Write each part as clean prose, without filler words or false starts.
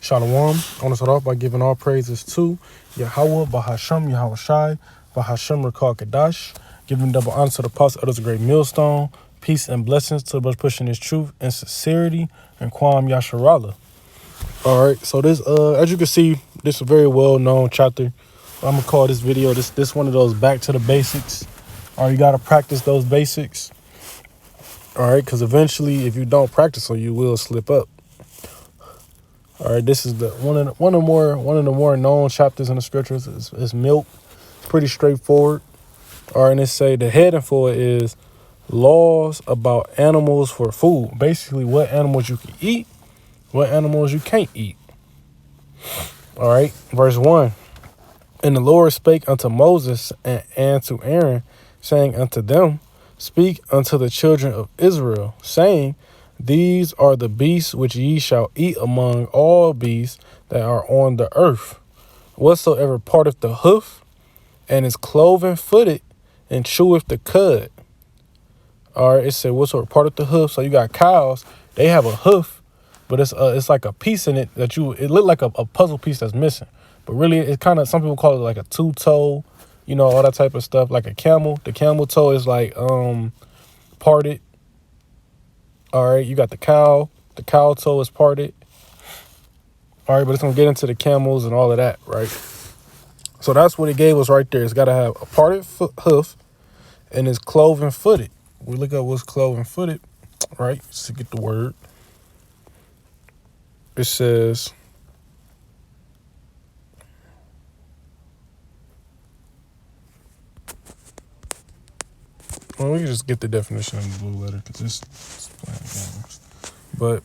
Shalom. I want to start off by giving all praises to Yahweh, Bahasham, Yahweh Shai, Bahasham, Rakal Kadash, giving double honor to the apostle, others a great millstone, peace and blessings to the brothers pushing his truth and sincerity, and Kwam Yasharala. All right, so this, as you can see, this is a very well-known chapter. I'm gonna call this video this one of those back to the basics. All right, you gotta practice those basics. All right, because eventually, if you don't practice them, you will slip up. All right, this is the one of the more known chapters in the scriptures. It's milk. It's pretty straightforward. All right, and it say the heading for it is laws about animals for food. Basically, what animals you can eat, what animals you can't eat. All right, verse 1. And the Lord spake unto Moses and to Aaron, saying unto them, speak unto the children of Israel, saying, these are the beasts which ye shall eat among all beasts that are on the earth. Whatsoever parteth the hoof, and is cloven footed, and cheweth the cud. All right, it said whatsoever parteth the hoof. So you got cows, they have a hoof, but it's like a piece in it that it looked like a puzzle piece that's missing. But really, it kind of, some people call it like a two-toe, you know, all that type of stuff, like a camel. The camel toe is like parted. All right, you got the cow toe is parted. All right, but it's going to get into the camels and all of that, right? So that's what it gave us right there. It's got to have a parted hoof and it's cloven footed. We look up what's cloven footed, right? Just to get the word. It says, well, we can just get the definition in the blue letter because it's playing games. But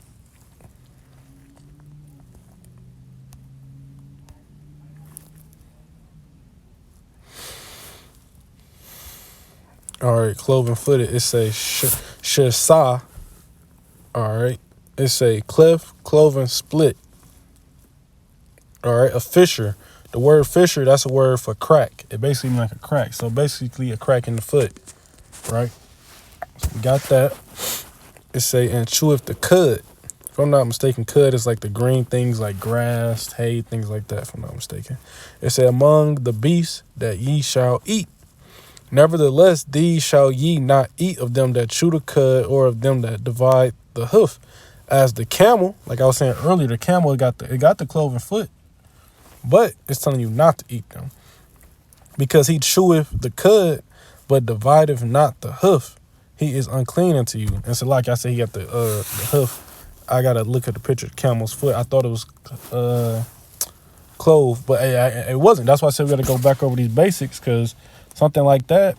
all right, cloven footed. It say shasa. All right, it say cleft, cloven, split. All right, a fissure. The word fissure, that's a word for crack. It basically means like a crack. So basically a crack in the foot, right? So we got that. It say, and cheweth the cud. If I'm not mistaken, cud is like the green things like grass, hay, things like that, if I'm not mistaken. It say, among the beasts that ye shall eat. Nevertheless, these shall ye not eat of them that chew the cud or of them that divide the hoof. As the camel, like I was saying earlier, the camel it got the cloven foot. But it's telling you not to eat them. Because he cheweth the cud, but divideth not the hoof. He is unclean unto you. And so like I said, he got the hoof. I got to look at the picture of the camel's foot. I thought it was clove, but it wasn't. That's why I said we got to go back over these basics, because something like that,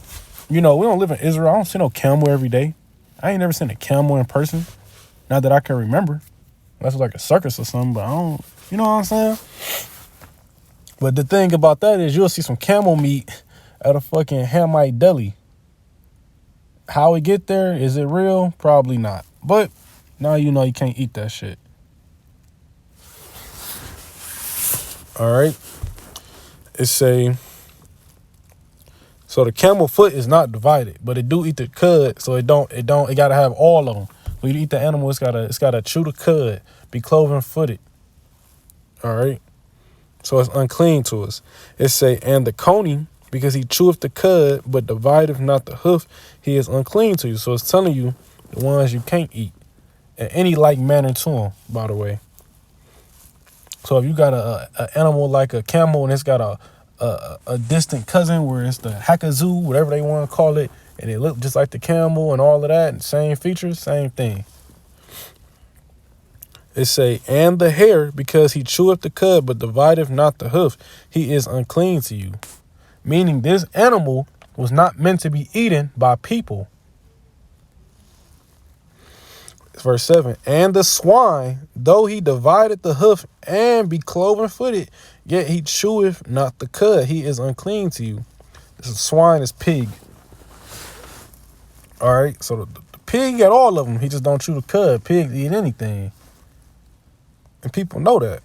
you know, we don't live in Israel. I don't see no camel every day. I ain't never seen a camel in person. Not that I can remember. That's like a circus or something, but I don't, you know what I'm saying? But the thing about that is you'll see some camel meat at a fucking Hamite deli. How it get there? Is it real? Probably not. But now you know you can't eat that shit. All right. It say, so the camel foot is not divided, but it do eat the cud. So it gotta have all of them. When you eat the animal, it's gotta chew the cud, be cloven footed. All right. So it's unclean to us. It say, and the coney, because he cheweth the cud, but divideth not the hoof, he is unclean to you. So it's telling you the ones you can't eat. In any like manner to them, by the way. So if you got a animal like a camel and it's got a distant cousin where it's the Hakazoo, whatever they want to call it, and it look just like the camel and all of that, and same features, same thing. It say, and the hare, because he cheweth the cud, but divideth not the hoof, he is unclean to you. Meaning this animal was not meant to be eaten by people. Verse 7, and the swine, though he divided the hoof and be cloven footed, yet he cheweth not the cud, he is unclean to you. This swine is pig. All right, so the pig got all of them. He just don't chew the cud. Pigs eat anything. And people know that.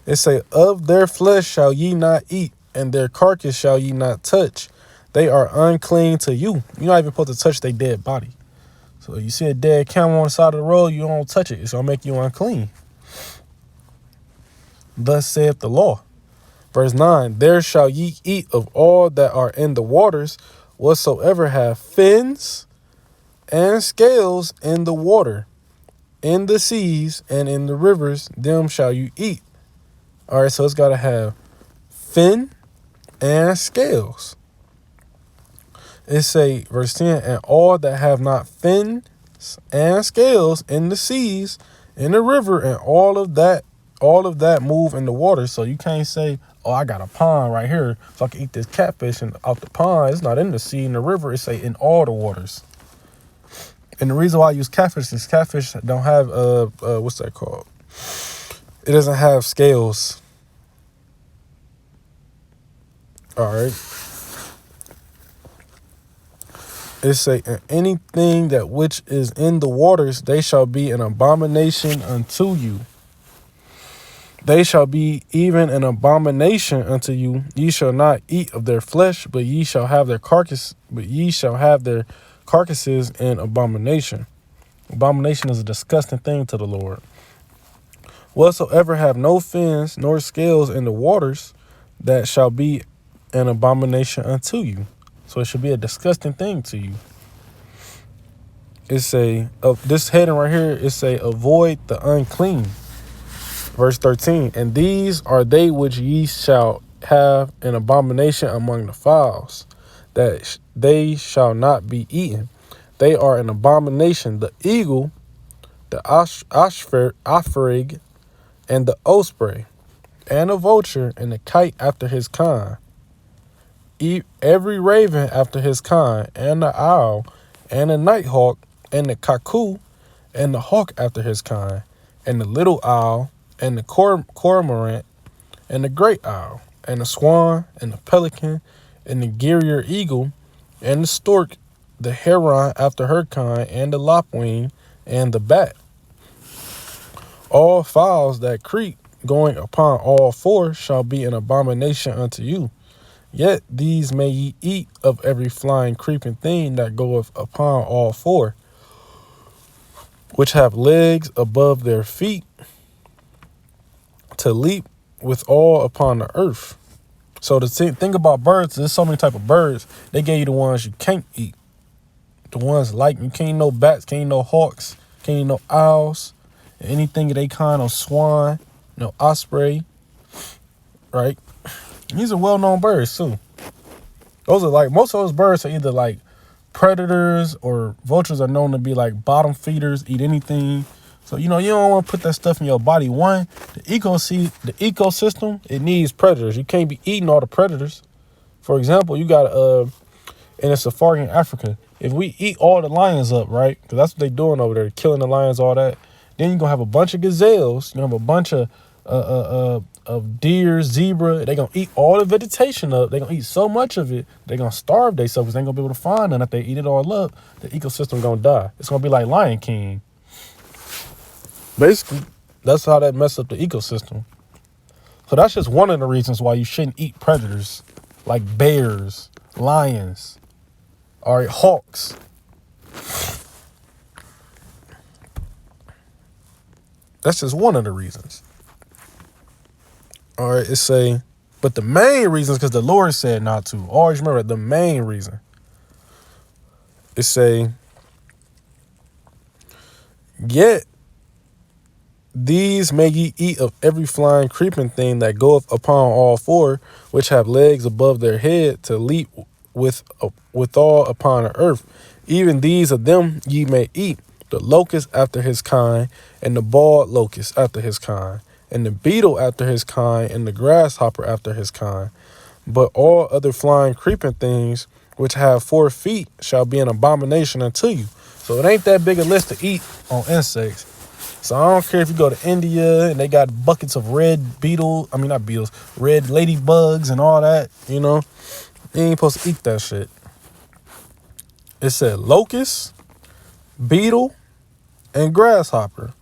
It say, of their flesh shall ye not eat, and their carcass shall ye not touch. They are unclean to you. You're not even supposed to touch their dead body. So you see a dead camel on the side of the road, you don't touch it. It's going to make you unclean. Thus saith the law. Verse 9, there shall ye eat of all that are in the waters, whatsoever have fins and scales in the water, in the seas and in the rivers, them shall you eat. All right, so it's got to have fin and scales. It say, verse 10, and all that have not fins and scales in the seas, in the river, and all of that move in the water. So you can't say, oh, I got a pond right here, so I can eat this catfish and out the pond. It's not in the sea, in the river. It say in all the waters. And the reason why I use catfish is catfish don't have what's that called? It doesn't have scales. All right. It say, and anything that which is in the waters, they shall be an abomination unto you. They shall be even an abomination unto you. Ye shall not eat of their flesh, but ye shall have their carcasses in abomination. Abomination is a disgusting thing to the Lord. Whatsoever have no fins nor scales in the waters, that shall be an abomination unto you. So it should be a disgusting thing to you. It say, this heading right here, it say, avoid the unclean. Verse 13, and these are they which ye shall have an abomination among the fowls, that they shall not be eaten. They are an abomination, the eagle, the osprey, and the osprey, and the vulture, and the kite after his kind. Every raven after his kind, and the owl, and the nighthawk, and the cuckoo, and the hawk after his kind, and the little owl, and the cormorant, and the great owl, and the swan, and the pelican, and the gherier eagle, and the stork, the heron after her kind, and the lapwing, and the bat. All fowls that creep, going upon all four, shall be an abomination unto you. Yet these may ye eat of every flying creeping thing that goeth upon all four, which have legs above their feet, to leap withal upon the earth. So the thing about birds, there's so many type of birds. They gave you the ones you can't eat. The ones like, you can't eat no bats, can't eat no hawks, can't eat no owls, anything of they kind, no swan, no osprey, right? These are well-known birds too. Those are like, most of those birds are either like predators, or vultures are known to be like bottom feeders, eat anything. So, you don't want to put that stuff in your body. One, the ecosystem, it needs predators. You can't be eating all the predators. For example, you got in a safari in Africa, if we eat all the lions up, right? Because that's what they're doing over there, killing the lions, all that. Then you're going to have a bunch of gazelles. You're going to have a bunch of deer, zebra. They're going to eat all the vegetation up. They're going to eat so much of it, they're going to starve themselves because they ain't going to be able to find none. If they eat it all up, the ecosystem going to die. It's going to be like Lion King. Basically, that's how that messed up the ecosystem. So that's just one of the reasons why you shouldn't eat predators like bears, lions, or hawks. That's just one of the reasons. All right, it say, but the main reason is because the Lord said not to. Always remember the main reason. It say, yet these may ye eat of every flying creeping thing that goeth upon all four, which have legs above their head, to leap withal upon the earth. Even these of them ye may eat, the locust after his kind, and the bald locust after his kind, and the beetle after his kind, and the grasshopper after his kind. But all other flying creeping things which have 4 feet shall be an abomination unto you. So it ain't that big a list to eat on insects. So I don't care if you go to India and they got buckets of red red ladybugs and all that, You ain't supposed to eat that shit. It said locust, beetle, and grasshopper.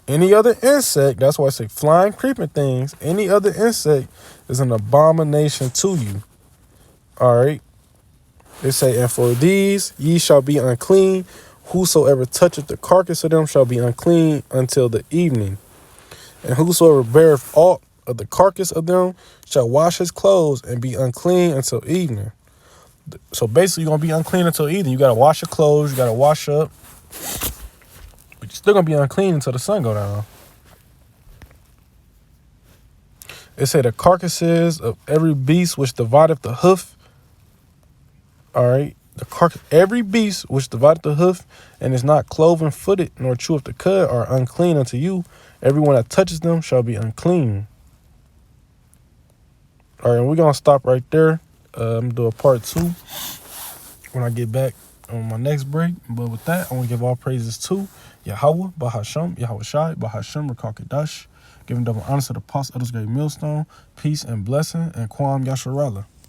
Any other insect, that's why I say flying, creeping things, any other insect is an abomination to you. All right. It say, and for these ye shall be unclean. Whosoever toucheth the carcass of them shall be unclean until the evening. And whosoever beareth aught of the carcass of them shall wash his clothes and be unclean until evening. So basically, you're going to be unclean until evening. You got to wash your clothes. You got to wash up. But you're still going to be unclean until the sun go down. It say the carcasses of every beast which divideth the hoof. All right. Every beast which divideth the hoof and is not cloven footed nor cheweth the cud are unclean unto you. Everyone that touches them shall be unclean. All right. And we're going to stop right there. I'm going to do a part 2 when I get back on my next break. But with that, I want to give all praises to Yahweh, Bahasham, Yahweh Shai, Bahasham, Rakakadash, giving double honor to the apostle of this great millstone, peace and blessing, and Kwam Yasharallah.